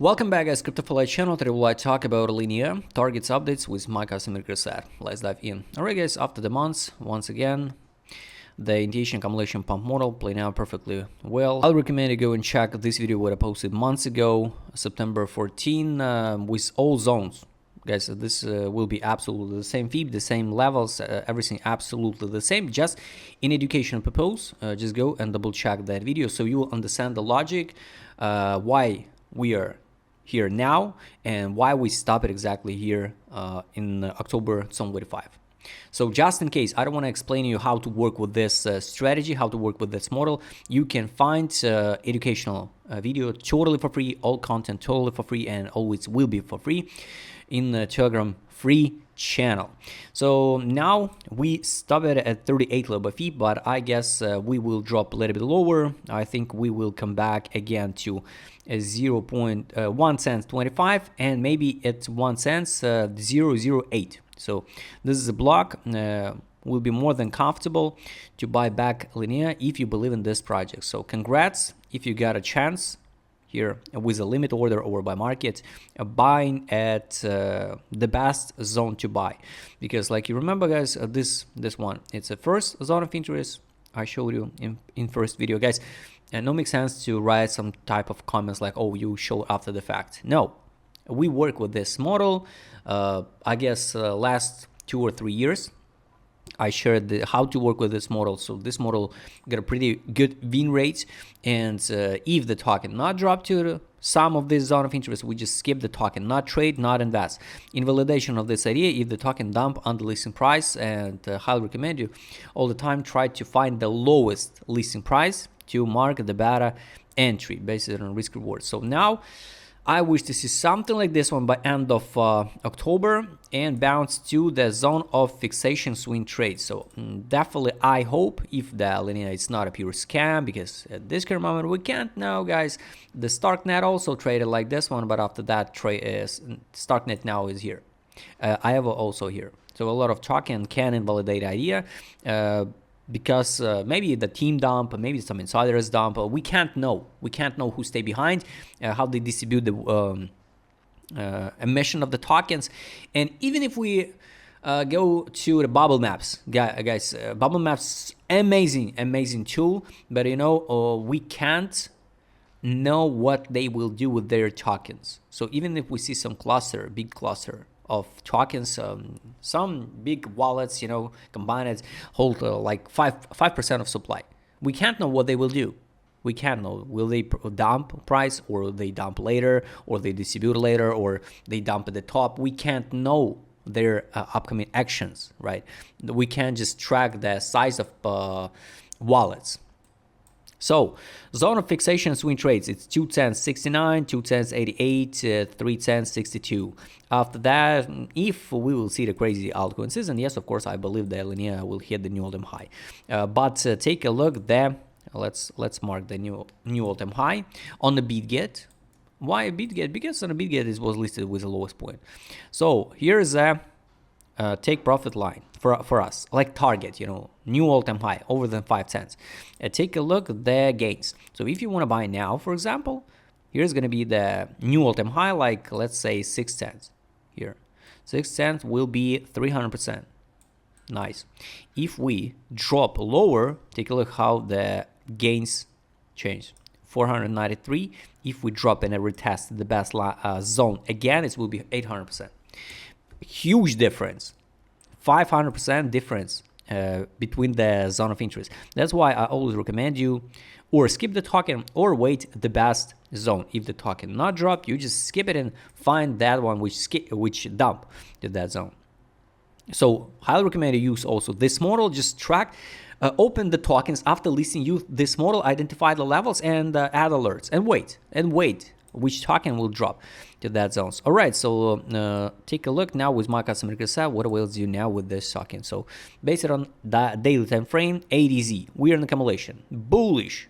Welcome back guys, Crypto for Life channel. Today we'll talk about LINEA targets updates with my customer reset. Let's dive in. Alright guys, after the months, once again, the initiation accumulation pump model playing out perfectly well. I'll recommend you go and check this video what I posted months ago, September 14, with all zones. Guys, this will be absolutely the same feed, the same levels, everything absolutely the same. Just in educational purpose, just go and double check that video so you will understand the logic, why we are here now and why we stop it exactly here in October 2025. So just in case, I don't want to explain to you how to work with this strategy, how to work with this model. You can find educational video totally for free, all content totally for free, and always will be for free in the Telegram free channel. So now we stop it at 38 level fee, but I guess we will drop a little bit lower. I think we will come back again to 0.1 cents 25 and maybe at 1 cent 008. So this is a block. Will be more than comfortable to buy back LINEA if you believe in this project. So congrats if you got a chance here with a limit order or by market, buying at the best zone to buy, because like you remember guys, this one, it's a first zone of interest I showed you in first video guys, and no makes sense to write some type of comments like, oh, you show after the fact. No, we work with this model. I guess last 2 or 3 years I shared how to work with this model. So this model got a pretty good win rate, and if the token not drop to some of this zone of interest, we just skip the token, not trade, not invest. In validation of this idea, if the token dump on the listing price, and highly recommend you all the time try to find the lowest listing price to mark the beta entry based on risk reward. So now I wish to see something like this one by end of October and bounce to the zone of fixation swing trade. So definitely I hope, if the LINEA is not a pure scam, because at this current moment we can't know guys. The Starknet also traded like this one, but after that trade is Starknet now is here. I have also here. So a lot of token can invalidate idea. Because maybe the team dump, maybe some insiders dump. We can't know. We can't know who stay behind, how they distribute the emission of the tokens. And even if we go to the bubble maps, guys, bubble maps, amazing tool. But you know, we can't know what they will do with their tokens. So even if we see some cluster, big cluster of tokens, some big wallets, you know, combined hold like 5% of supply. We can't know what they will do. We can't know. Will they dump price, or they dump later, or they distribute later, or they dump at the top? We can't know their upcoming actions, right? We can't just track the size of wallets. So zone of fixation swing trades, it's 2 cents 69, 2 cents 88, 3 cents 62. After that, if we will see the crazy altcoin season, yes, of course, I believe that LINEA will hit the new all-time high. But take a look there. Let's mark the new all-time high on the BitGet. Why BitGet? Because on the BitGet it was listed with the lowest point. So here's a take profit line for us, like target, you know, new all-time high over than 5 cents. Take a look at the gains. So if you want to buy now, for example, here's going to be the new all-time high, like let's say 6 cents here. 6 cents will be 300%. Nice. If we drop lower, take a look how the gains change. 493. If we drop and retest the best zone again, it will be 800%. Huge difference, 500% difference between the zone of interest. That's why I always recommend you or skip the token or wait the best zone. If the token not drop, you just skip it and find that one which dump to that zone. So highly recommend you use also this model. Just track, open the tokens after listing. Use this model, identify the levels and add alerts, and wait which token will drop to that zones. All right, so take a look now with my customer reset. What will do now with this token? So based on the daily time frame, ADZ, we are in accumulation, bullish.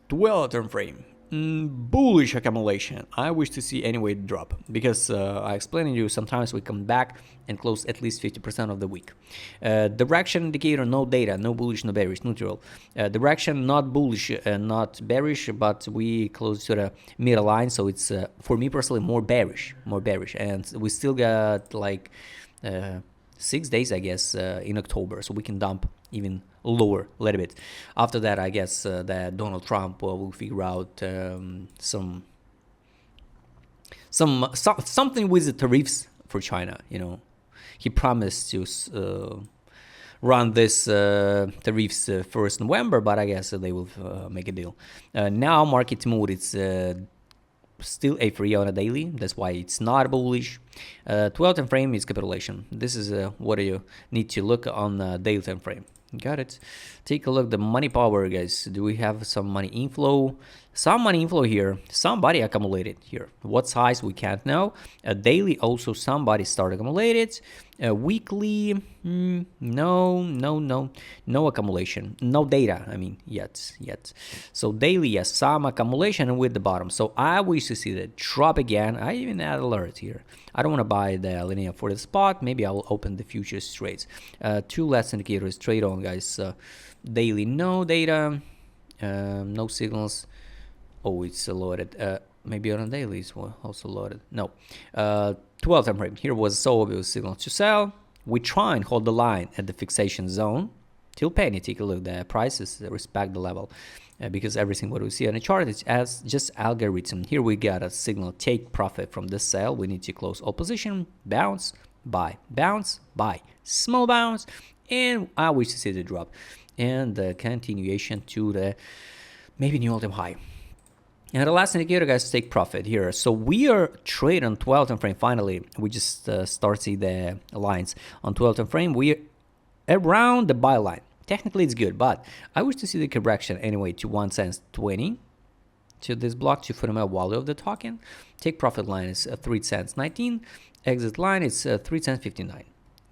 12 term frame, bullish accumulation. I wish to see anyway drop because I explained to you sometimes we come back and close at least 50% of the week. Direction indicator, no data, no bullish, no bearish, neutral. Direction not bullish and not bearish, but we close to the middle line, so it's for me personally more bearish, and we still got like 6 days, I guess, in October, so we can dump even lower a little bit. After that, I guess that Donald Trump will figure out something with the tariffs for China. You know, he promised to run this tariffs 1st November, but I guess they will make a deal. Now market mood, it's still a free on a daily, that's why it's not bullish. 12 time frame is capitulation. This is what you need to look on the daily time frame. Got it. Take a look the money power, guys. Do we have some money inflow? Some money inflow here. Somebody accumulated here. What size we can't know. Daily also somebody started accumulated. Weekly, no accumulation, no data. I mean yet. So daily, yes, some accumulation with the bottom. So I wish to see that drop again. I even add alert here. I don't want to buy the LINEA for the spot. Maybe I will open the futures trades. Two last indicators trade on, guys. Daily, no data, no signals. Oh, it's loaded. Maybe on a daily is also loaded. No. 12 time frame. Here was so obvious signal to sell. We try and hold the line at the fixation zone till penny. Take a look. The prices respect the level because everything what we see on the chart is as just algorithm. Here we got a signal. Take profit from this sale. We need to close all position. Bounce, buy, bounce, buy. Small bounce, and I wish to see the drop and the continuation to the maybe new all-time high. And the last indicator, guys, take profit here. So we are trading on 12 time frame. Finally, we just start see the lines on 12 time frame. We are around the buy line. Technically, it's good, but I wish to see the correction anyway to 1 cent 20 to this block to fundamental value of the token. Take profit line is 3 cents 19. Exit line is 3 cents 59.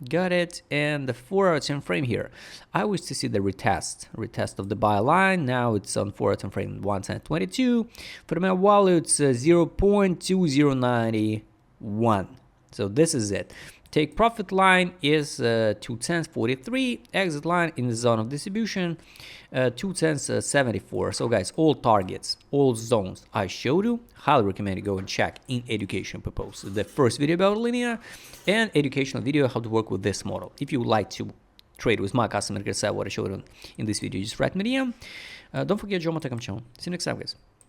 Got it. And the 4-hour time frame here, I wish to see the retest of the buy line. Now it's on 4-hour time frame 1 cent 22. For the value, it's 0.2091. So this is it. Take profit line is 2 cents 43. Exit line in the zone of distribution 2 cents 74. So guys, all targets, all zones I showed you. Highly recommend you go and check in education purpose. The first video about LINEA and educational video how to work with this model. If you would like to trade with my customer, what I showed in this video, just write me DM. Don't forget join my Telegram channel. See you next time, guys.